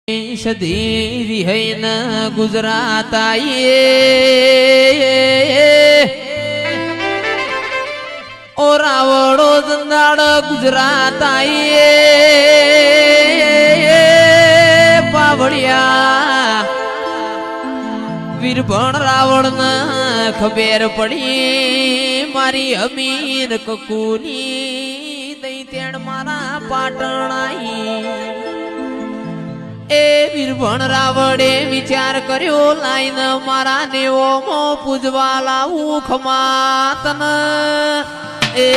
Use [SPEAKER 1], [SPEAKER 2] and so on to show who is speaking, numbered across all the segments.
[SPEAKER 1] સધી હૈન ગુજરાત આઈએ ઓ રાવણો જંદાળ ગુજરાત આઈએ પાવડિયા વીરભણ રાવણ ના ખબર પડી મારી અમીર કકુની દઈ તેણ મારા પાટણ આઈ એ વીરભણ રાવણે વિચાર કર્યો લાઈન મારા નેવો મો પૂજવા લાવું ખમાતન એ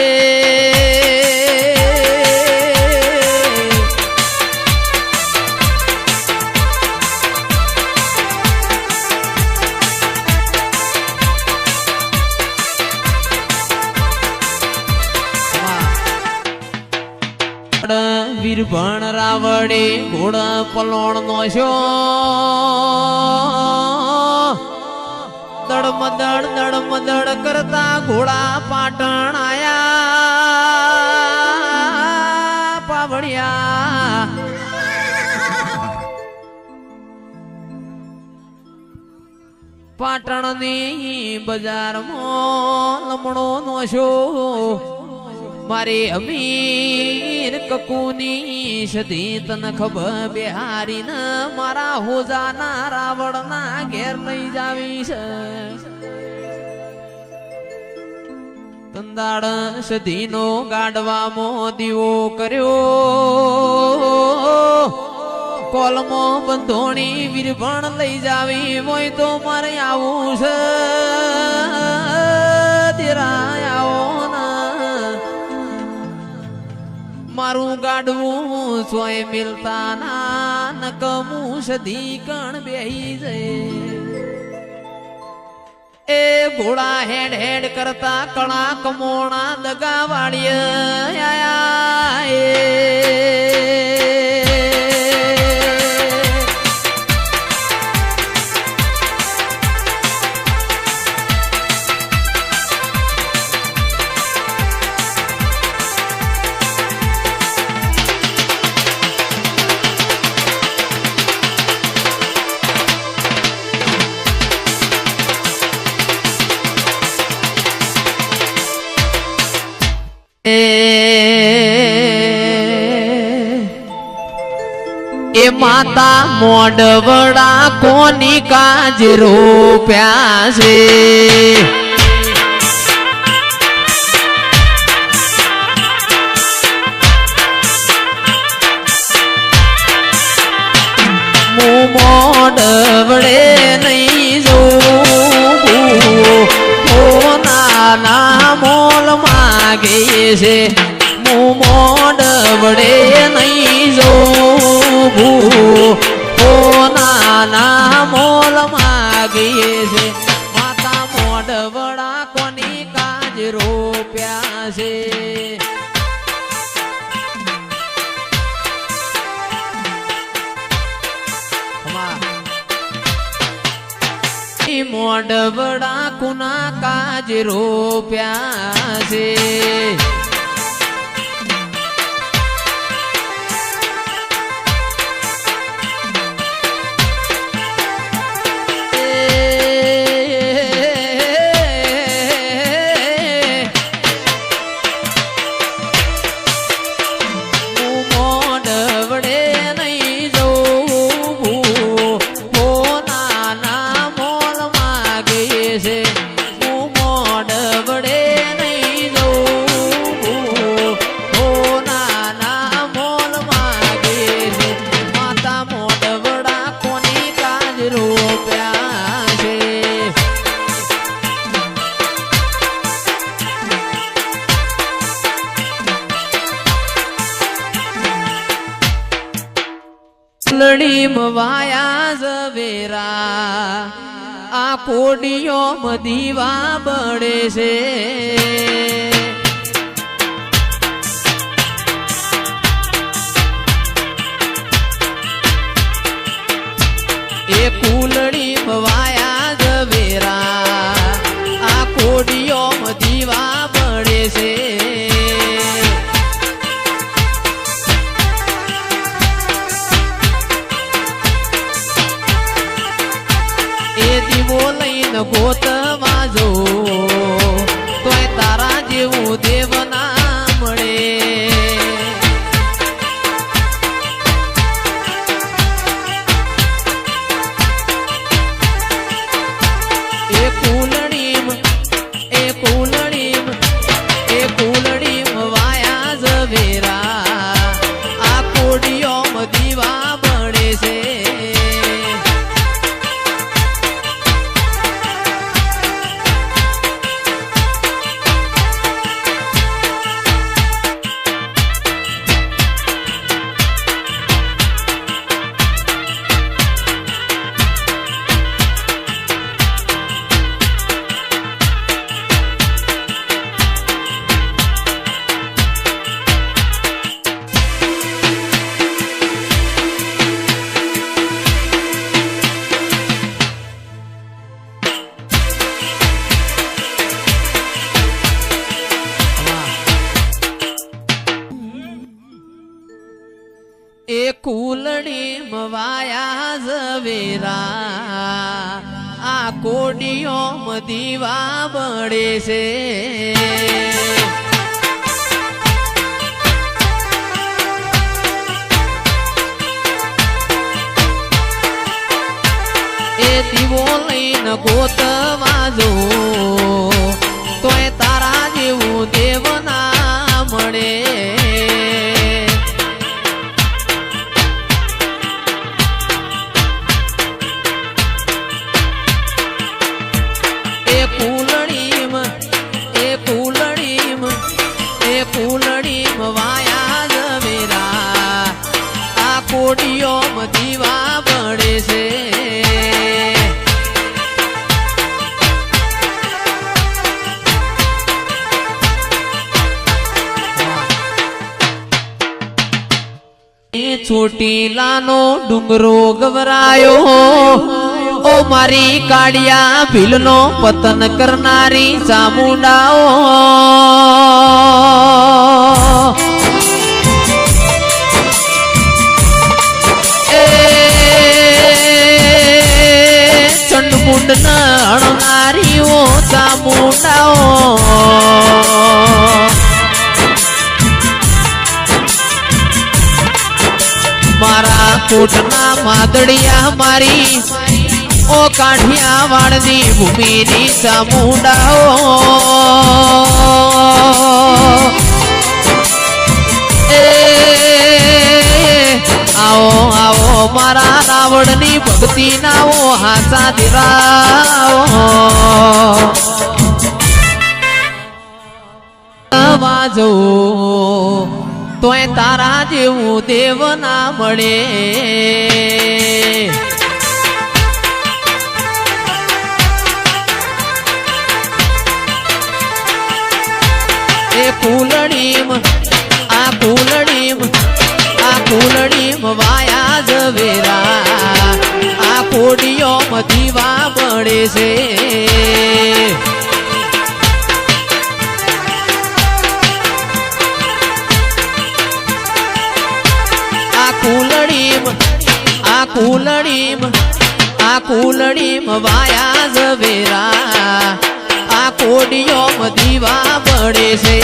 [SPEAKER 1] વીરભણ રાવડે ઘોડા પલોણ નો છો દડમદડ કરતા ઘોડા પાટણ આયા પાવડિયા પાટણ ની બજારમાં લમણો નો છો મારી અમીર કકુની સધી તન ખબર બિહારી ન મારા હોજાના રાવણ ના ઘેર લઈ જાવી છે તંદાડ સધી નો ગાડવા દીવો કર્યો કોલમો બંધોણી વીરભણ લઈ જાવી હોય તો મારે આવું છે તેરા આવો મારું ગાડવું સોય મિલતા ના નકમું સધી કણ બેહી જાય એ ઘોડા હેડ હેડ કરતા કણા કમોણા દગા એ માતા મોડવડા કોની કાજ રોપ્યા છે હું મોડવડે નહીં જોઉં નાના મોલ માગે છે હું મોડવડે નહીં જોઉં નાના મોલ માગીએ છે માતા મોડવડા કોની કાજ રોપ્યા છે મોડવડા કુના કાજ રોપ્યા છે લડી મવાયા ઝવેરા આ કોડીઓ મદીવા બળે છે એ કુલડી મવાયા ઝવેરા આ કોડીઓ મદીવા બળે છે વાયા ઝવેરા આ કોડિયોમ દીવા બળે છે એ દીવો લઈને ગોતવા જો તોય તારા જેવું દેવ ના મળે ફૂલડીમ વાયા ઝવેરા આ કોડિયોમ દીવા બળે છે ચોટીલાનો ડુંગરો ગવરાયો ઓ મારી કાળિયા ભીલનો પતન કરનારી ચામુંડાઓ ચંડમુંડ નણનારીઓ ચામુંડાઓ મારા કોટના માદડિયા મારી ઓ કાઠિયા વાળની ભૂમિની ચામુંડાઓ આવો આવો મારા રાવણની ભક્તિ નાઓ હાસા દિરાવો વાજો તોય તારા જેવું દેવ ના મળે એ ફૂલડીમ આ ફૂલડીમ વાયા ઝવેરા આ કોડિયોમ દીવા બળે છે આ કુલડીમ વાયા ઝવેરા આ કોડિયોમ દીવા બળે છે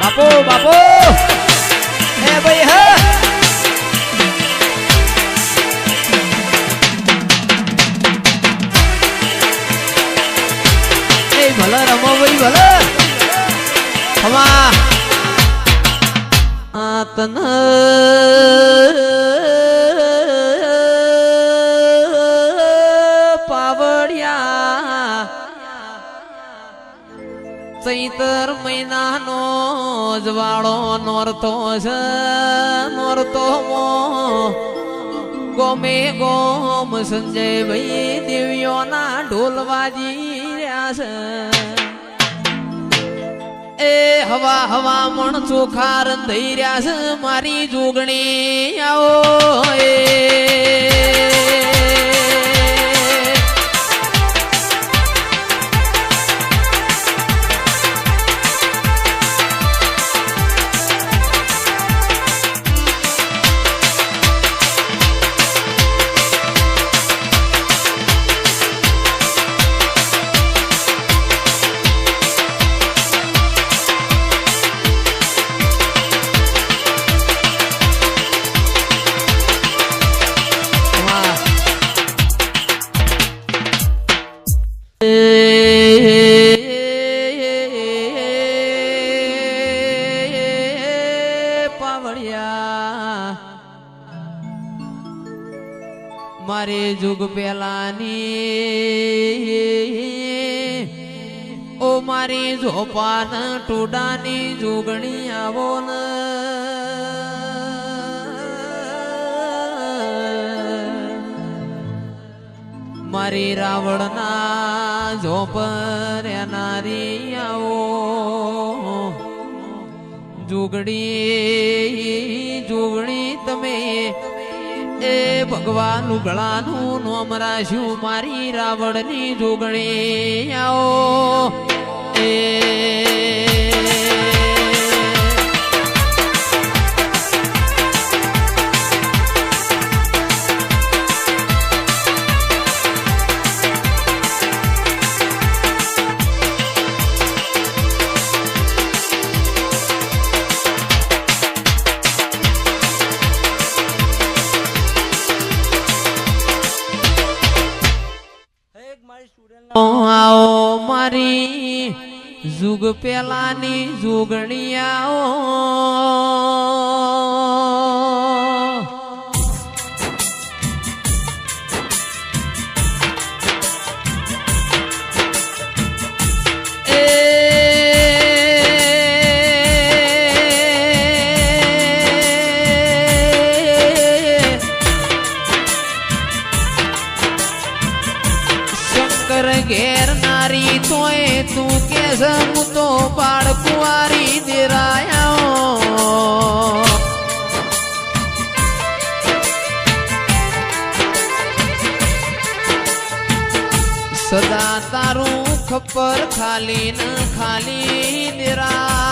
[SPEAKER 1] બાપો બાપો હે ભાઈ હે એ ભલે રમો ભાઈ ભલે હમા આતન પાવડિયા ચૈતર મહિનાનો જવાળો નોરતો છે નોરતો ગોમે ગોમ સંજય ભાઈ દેવીઓના ઢોલ વાજી રહ્યા છે એ હવા હવા મણ ચોખા રંધાઈ રહ્યા છે મારી જોગણી આવો એ મારે જુગ પેલાની ઓ મારી ઝોપાન ટોડાની જોગણી આવો ને મારી રાવણના ઝોપર નારી આવો જોગણી જોગણી તમે એ ભગવાન ઉઘડાનું નોમ રાખ્યું મારી રાવણની જોગણી આવો એ આવો મારી જુગ પેલાની જોગણી આવો ઘેર નારી તોય તું કે હું તો બાળ કુંવારી દેરાયા સદા તારું ખપ્પર ખાલી ન ખાલી દેરા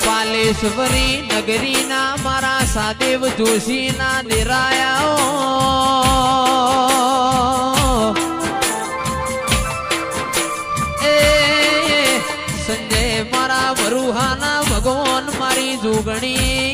[SPEAKER 1] પાલેશ્વરી નગરી ના મારા સાદેવ જોશી ના દેરાયા એ સંજય મારા વરુહાના ભગવાન મારી જોગણી